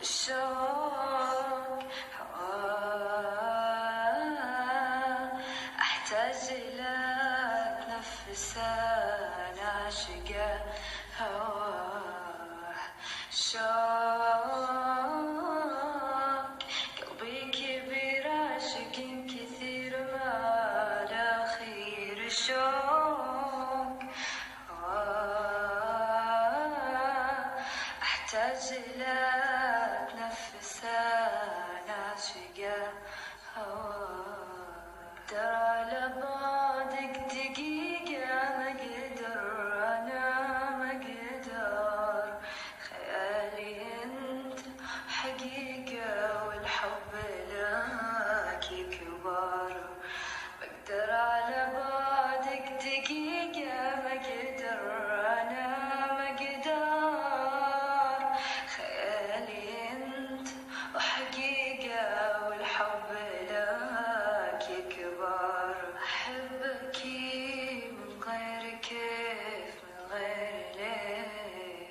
الشوق أحتاج إلى أتنفس أنا عاشقة هواه شوق قلبي كبير عاشق كثير ما لا خير الشوق أحتاج إلى أتنفس أنا عاشقة هواك ترى على بعدك دقيقة ما أقدر أنا ما أقدر خيالي أنت حقيقة والحب لك كبار بقدر على بعدك دقيقة ما أقدر أنا ما أقدر خيالي أنت وحقيقة والحب لك كبار أحبك من غير كيف من غير ليه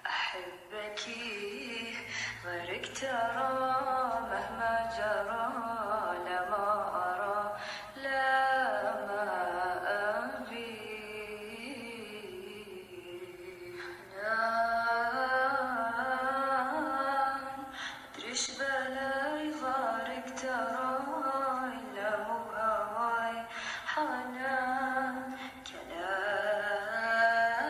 أحبك غيرك ترى مهما جرى لا ما أرى لا ما أبي حنان مدري إيش بلاي غارق ترى إلا مو بهواي حنان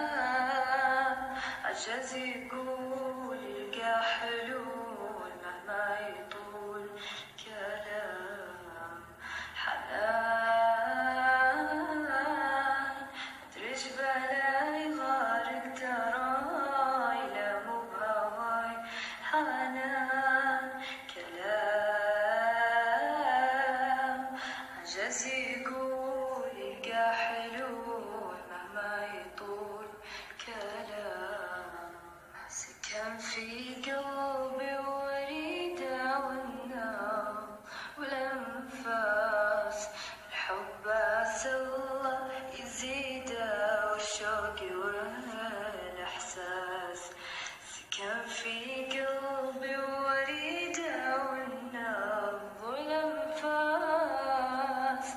كلام عجز يقول يلقى حلول مهما يطول كلام حنان مدري إيش بلاي غارق ترى إلا مو بهواي حنان كلام عجز يقول يلقى حلول مهما يطول كلام سكن في قلبي وريده والنار والأنفاس الحب عسى الله يزيده والشوق والإحساس سكن في قلبي وريده والنبض والأنفاس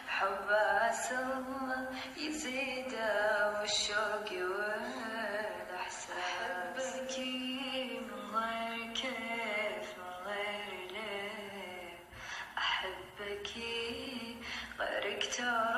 الحب عسى الله يزيده والشوق والإحساس أحبك من غير كيف من غير ليه أحبك غيرك ترى